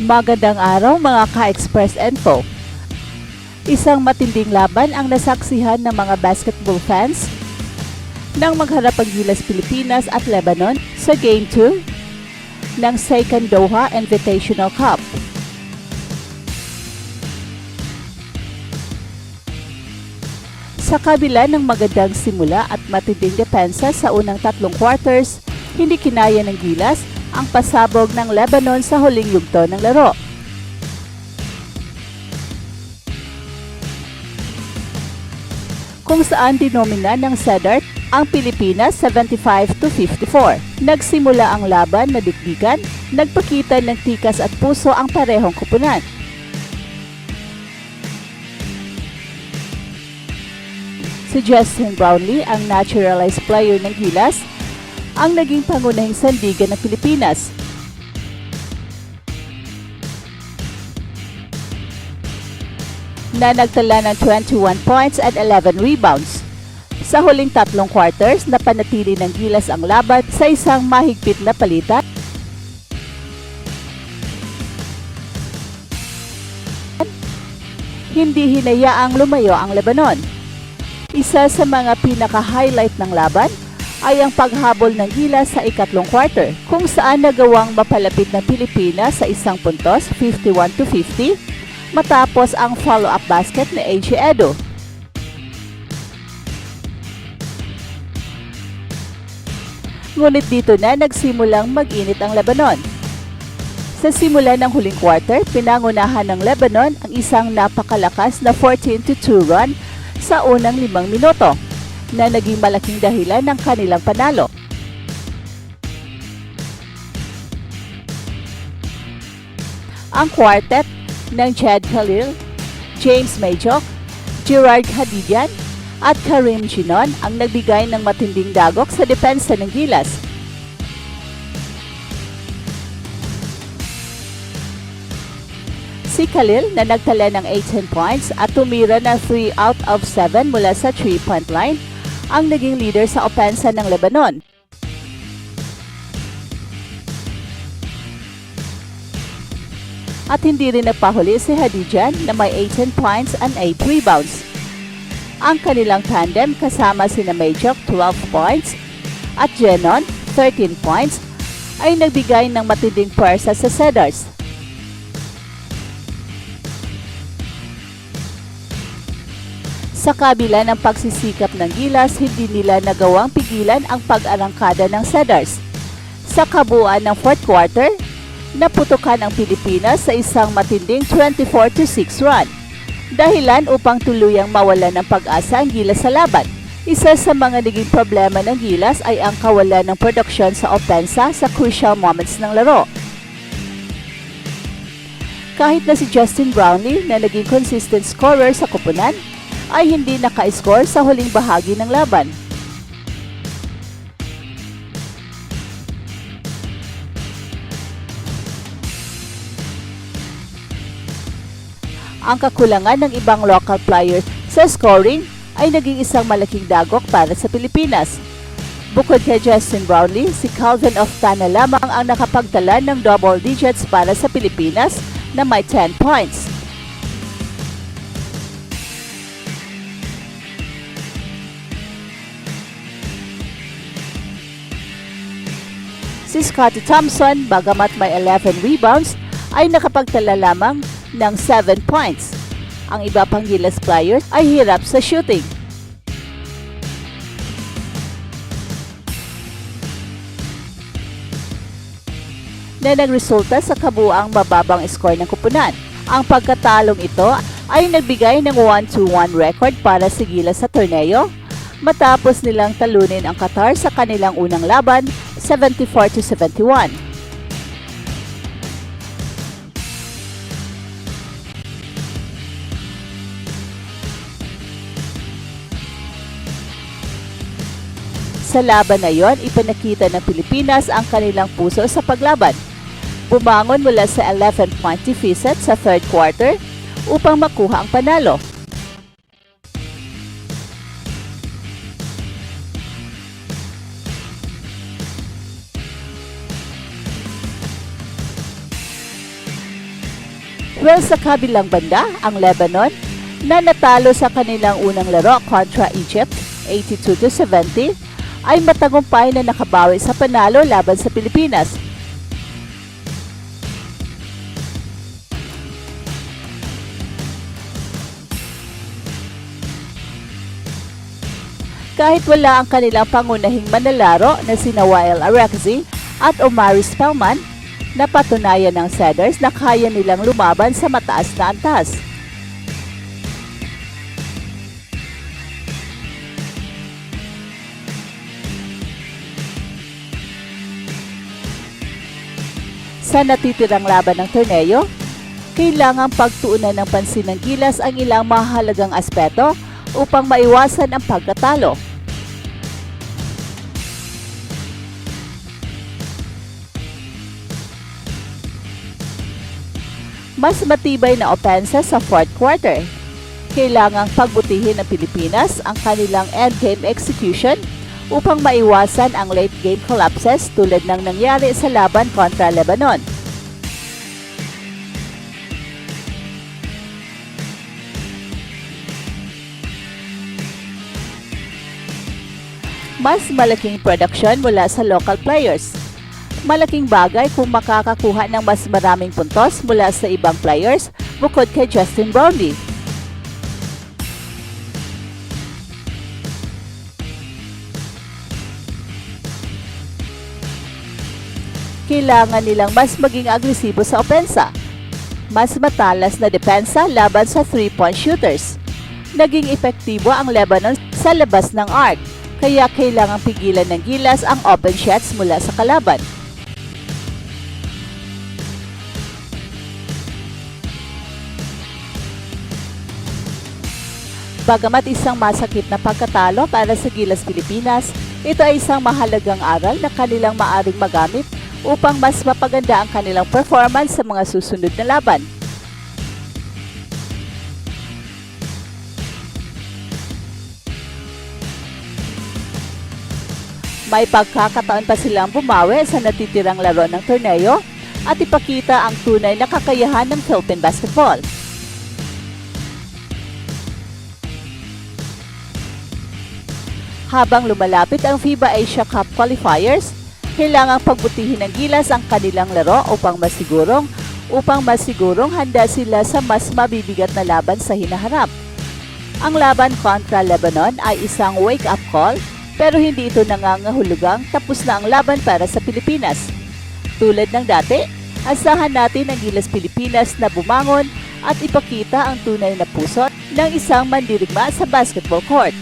Magandang araw mga ka-Express Info. Isang matinding laban ang nasaksihan ng mga basketball fans nang magharap ang Gilas Pilipinas at Lebanon sa Game 2 ng Second Doha Invitational Cup. Sa kabila ng magandang simula at matinding depensa sa unang tatlong quarters, hindi kinaya ng Gilas ang pasabog ng Lebanon sa huling yugto ng laro. Kung saan dinomina ng Cedar ang Pilipinas 75-54. Nagsimula ang laban na dikdikan, nagpakita ng tikas at puso ang parehong kupunan. Si Justin Brownlee, ang naturalized player ng Gilas, ang naging pangunahing sandigan ng Pilipinas. Na nagtala ng 21 points at 11 rebounds. Sa huling tatlong quarters, napanatili ng Gilas ang laban sa isang mahigpit na palitan. Hindi hinayaang lumayo ang Lebanon. Isa sa mga pinaka-highlight ng laban ay ang paghabol ng Gilas sa ikatlong quarter, kung saan nagawang mapalapit ng Pilipinas sa isang puntos, 51-50, matapos ang follow-up basket ni AJ Edo. Ngunit dito na nagsimulang mag-init ang Lebanon. Sa simula ng huling quarter, pinangunahan ng Lebanon ang isang napakalakas na 14-2 run sa unang 5 minuto, na naging malaking dahilan ng kanilang panalo. Ang quartet ng Chad Khalil, James Majok, Gerard Hadidian at Karim Ginon ang nagbigay ng matinding dagok sa depensa ng Gilas. Si Khalil na nagtala ng 18 points at tumira ng 3 out of 7 mula sa 3-point line ang naging leader sa opensa ng Lebanon. At hindi rin nagpahuli si Hadidian na may 18 points and 8 rebounds. Ang kanilang tandem kasama sina Majok 12 points at Genon 13 points ay nagbigay ng matinding pwersa sa Cedars. Sa kabila ng pagsisikap ng Gilas, hindi nila nagawang pigilan ang pag-arangkada ng Cedars. Sa kabuuan ng fourth quarter, naputukan ang Pilipinas sa isang matinding 24-6 run. Dahilan upang tuluyang mawala ng pag-asa ang Gilas sa laban. Isa sa mga naging problema ng Gilas ay ang kawalan ng produksyon sa opensa sa crucial moments ng laro. Kahit na si Justin Brownlee na naging consistent scorer sa koponan, ay hindi naka-score sa huling bahagi ng laban. Ang kakulangan ng ibang local players sa scoring ay naging isang malaking dagok para sa Pilipinas. Bukod kay Justin Brownlee, si Calvin Oftana lamang ang nakapagtala ng double digits para sa Pilipinas na may 10 points. Si Scottie Thompson, bagamat may 11 rebounds, ay nakapagtala lamang ng 7 points. Ang iba pang Gilas players ay hirap sa shooting. Na nagresulta sa kabuuang mababang score ng kupunan. Ang pagkatalong ito ay nagbigay ng 1-1 record para sa Gilas sa torneo, matapos nilang talunin ang Qatar sa kanilang unang laban 74-71. Sa laban na yon, ipinakita ng Pilipinas ang kanilang puso sa paglaban. Bumangon mula sa 11-point deficit sa third quarter upang makuha ang panalo. Well, sa kabilang banda, ang Lebanon na natalo sa kanilang unang laro kontra Egypt, 82-70, ay matagumpay na nakabawi sa panalo laban sa Pilipinas. Kahit wala ang kanilang pangunahing manlalaro na sina Wael Arekzi at Omari Spellman, napatunayan ng Cedars na kaya nilang lumaban sa mataas na antas. Sa natitirang laban ng torneo, kailangang pagtuunan ng pansin ng Gilas ang ilang mahalagang aspeto upang maiwasan ang pagkatalo. Mas matibay na opensa sa fourth quarter. Kailangang pagbutihin ng Pilipinas ang kanilang endgame execution upang maiwasan ang late game collapses tulad ng nangyari sa laban kontra Lebanon. Mas malaking production mula sa local players. Malaking bagay kung makakakuha ng mas maraming puntos mula sa ibang players bukod kay Justin Brownlee. Kailangan nilang mas maging agresibo sa opensa. Mas matalas na depensa laban sa 3-point shooters. Naging epektibo ang Lebanon sa labas ng arc, kaya kailangang pigilan ng Gilas ang open shots mula sa kalaban. Bagamat isang masakit na pagkatalo para sa Gilas Pilipinas, ito ay isang mahalagang aral na kanilang maaring magamit upang mas mapaganda ang kanilang performance sa mga susunod na laban. May pagkakataon pa silang bumawi sa natitirang laro ng torneo at ipakita ang tunay na kakayahan ng Philippine basketball. Habang lumalapit ang FIBA Asia Cup qualifiers, kailangang pagbutihin ng Gilas ang kanilang laro upang masigurong handa sila sa mas mabibigat na laban sa hinaharap. Ang laban kontra Lebanon ay isang wake-up call, pero hindi ito nangangahulugang tapos na ang laban para sa Pilipinas. Tulad ng dati, asahan natin ang Gilas Pilipinas na bumangon at ipakita ang tunay na puso ng isang mandirigma sa basketball court.